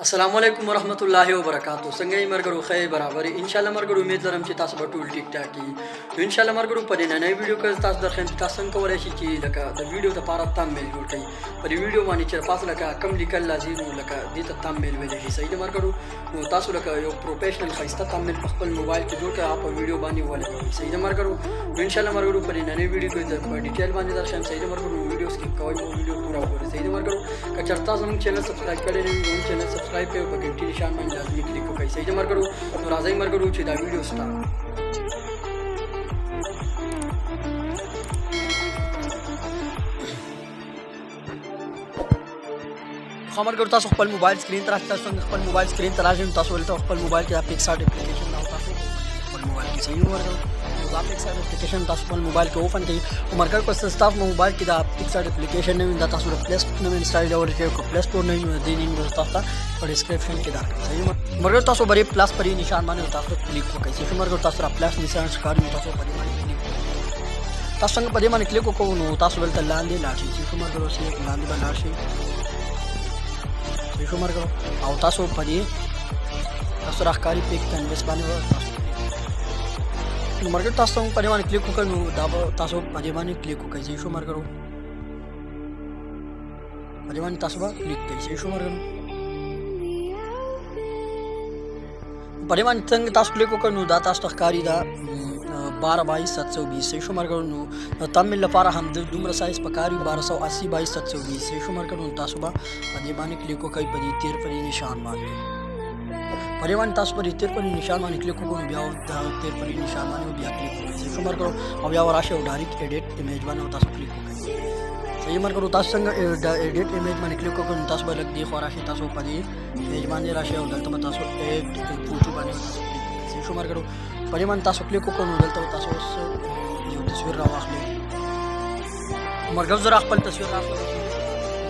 अस्सलाम वालेकुम वरहमतुल्लाहि वबरकातुहू संगे मरगरू खै बराबर इंशाल्लाह मरगरू उम्मीद लरम چې تاسو به ټول ټیک ټاک کی انشاءالله مرګرو په دې نننۍ ویډیو کې تاسو درخم تاسو څنګه کولای شئ چې لکه د ویډیو لپاره تامل جوړ کړئ په دې ویډیو باندې چې پاس لکه کم لیکل لازم لکه دې ته تامل ویل شي صحیح ده مرګرو نو تاسو لکه یو پروفیشنل خاصه تامل په خپل موبایل کې جوړ کړئ په ویډیو باندې ولګوئ صحیح ده مرګرو انشاءالله مرګرو په دې نننۍ ویډیو کې په ډیټیل باندې درشم صحیح ده مرګرو ویډیو سکیپ کوئ او ویډیو پورا وګورئ صحیح ده مرګرو که چرته زموږ چینل سبسکرایب کړئ نه وي چینل سبسکرایب کړئ او په ګنټې نشان باندې لازمي کلیک وکړئ صحیح ده مرګرو نو راځئ مرګرو چې دا ویډیو سٹارټ خامر ګور تاسو خپل موبایل سکرین ته راځئ تاسو خپل موبایل سکرین ته راځئ تاسو ولته خپل موبایل کې پکسارټ اپلیکیشن راو تاسو خپل موبایل کې صحیح ورغلو دا پکسارټ اپلیکیشن تاسو خپل موبایل کې اوپن کړئ او مرګر کو سټاف موبایل کې دا پکسارټ اپلیکیشن نه ویندا تاسو پلی سټور نه انسټال ډاونلوډ کړئ کو پلی سټور نه دی نه تاسو ته په ډسکرپشن کې دا صحیح مرګر تاسو بری پلس پرې نشان باندې تاسو کلیک وکړئ چې مرګر تاسو را پلس نشان ښکاري تاسو پرې باندې کلیک تاسو څنګه پرې باندې کلیک وکړو نو تاسو ولته لاندې لاړ شئ چې مرګر اوسې لاندې باندې لاړ شئ شو مرګو او تاسو پدې تاسو راخکاری پیک کنوس باندې تاسو نو مرګ تاسو په دې باندې کلیک وکړئ نو دا تاسو په دې باندې کلیک وکړئ شو مرګو په دې باندې تاسو باندې کلیک کړئ شو مرګو په دې باندې څنګه تاسو کلیک وکړئ نو دا تاسو ښکاری دا 12/22/720 شو مرګو نو تامل لپاره هم د دومره سایز پکاري 1280/720 شو مرګو تاسو به په دې باندې کلیک وکړئ په دې تیر پر نشان باندې په دې باندې تاسو په دې تیر پر نشان باندې کلیک وکړئ بیا دا تیر پر نشان باندې بیا کلیک وکړئ شو مرګو او بیا ورشه او ډایرکټ ایډیټ ایمیج باندې تاسو کلیک وکړئ صحیح مرګو تاسو څنګه ایډیټ ایمیج باندې کلیک وکړئ تاسو به لګ دی خو راشي تاسو په دې ایمیج باندې راشه او دلته تاسو ایډ فوټو باندې تاسو کلیک وکړئ شو مرګو په دې باندې تاسو کلیک وکړئ نو دلته تاسو یو تصویر راواخلئ مرګو زه خپل تصویر راخلم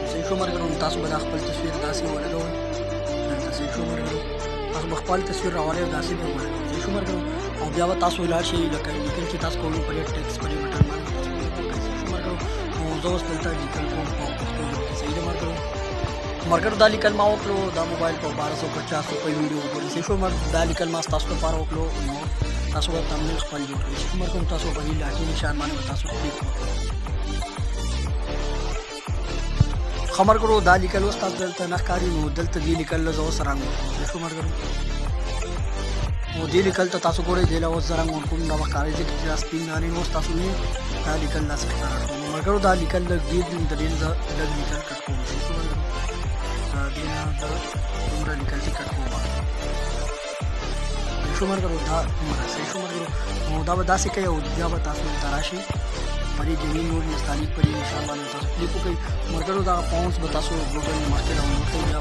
صحیح شو مرګو تاسو به خپل تصویر داسې ولګوئ دلته صحیح شو مرګو تاسو خپل تصویر راوړئ او داسې به ولګوئ صحیح شو مرګو او بیا به تاسو ولاړ شئ لکه لیکل چې تاسو کوم په ټیکس په بټن باندې تاسو کلیک وکړئ صحیح شو مرګو نو زه اوس دلته لیکل کوم په پښتو کې صحیح ده مرګو مرګر دا لیکل ما وکړو دا موبایل په 1250 روپۍ ویډیو وګورئ صحیح شو مرګ دا لیکل ما تاسو لپاره وکړو نو تاسو به تامل خپل جوړ کړئ صحیح مرګ تاسو په دې لاټي نشان باندې تاسو کلیک وکړئ خمر کړو دا لیکل اوس تاسو دلته نه ښکاري نو دلته دی لیکل له اوس رنګ صحیح شو مرګ نو دی لیکل ته تاسو ګورئ دی له اوس رنګ کوم نو ښکاري چې سپین نه اوس تاسو نه دا لیکل لا ښکاري مرګ دا لیکل د دې د دې د لیکل کټو دینا دا عمره لیکل چې کټو شو مرګ دا صحیح شو مرګ نو دا به داسې کوي او بیا به تاسو تراشي پرې د وینو مستانیک پرې نشان باندې تاسو کلیک وکړئ مرګ دا فاونټس به تاسو ګوګل نه مارکیټ ډاونلوډ کړئ بیا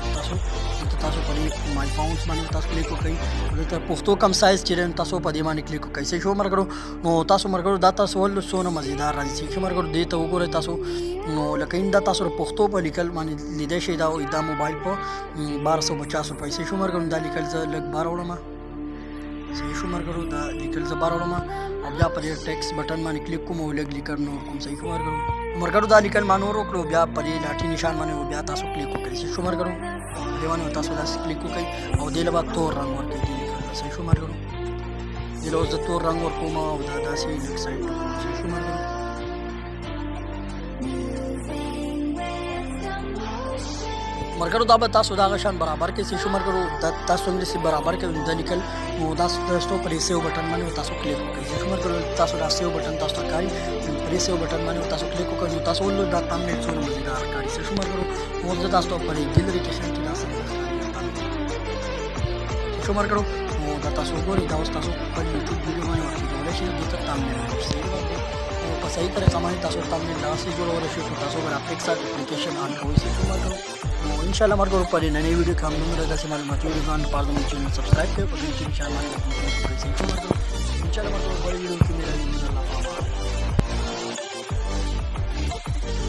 تاسو پرې مای فاونټس باندې تاسو کلیک وکړئ دلته پښتو کم سایز چې تاسو په دې باندې کلیک وکړئ صحیح شو مرګ نو تاسو مرګ دا تاسو ول سونه مزیدار راځي چې مرګ دې ته وګورئ تاسو نو لکه دا تاسو پښتو په لیکل باندې لیدای شئ دا موبایل په 1250 روپۍ صحیح شو مرګ دا لیکل زه لږ بار وړم صحیح شو مرګ دا لیکل زه بار وړم او بیا پر ټیکس بٹن باندې کلیک کوم او لګ لیکل نور کوم صحیح شو مرګ دا لیکل ما نور وکړو بیا پر لاټي نشان باندې بیا تاسو کلیک وکړئ صحیح شو مرګ دیوانه تاسو داسې کلیک وکړئ او دې له بعد تور رنګ ورکړئ صحیح شو مرګ دې له اوس د تور رنګ ورکوم او دا داسې لږ سایډ صحیح شو مرګ مرګرو دا به تاسو دا غشان برابر کې شي مرګرو دا تاسو انګلیسي برابر کې د لیکل نو دا تاسو پر سیو بٹن باندې تاسو کلیک وکړئ شي مرګرو تاسو دا سیو بٹن تاسو کاری پر سیو بٹن باندې تاسو کلیک وکړئ نو تاسو ول دا تامل څونه مزیدار کاری شي مرګرو او دا تاسو پر ګیلری کې څنګه تاسو شي مرګرو نو دا تاسو ګورئ دا تاسو په یوټیوب ویډیو باندې ورکړئ شي د تامل شي په صحیح طریقه باندې تاسو تامل لاسي جوړول شي تاسو غواړئ اپلیکیشن آن کوئ شي مرګرو इंशाल्लाह हमारे को ऊपर नई वीडियो का हम नंबर दस मालूमात चैनल सब्सक्राइब करें इंशाल्लाह हमारे को बड़ी वीडियो की मेरा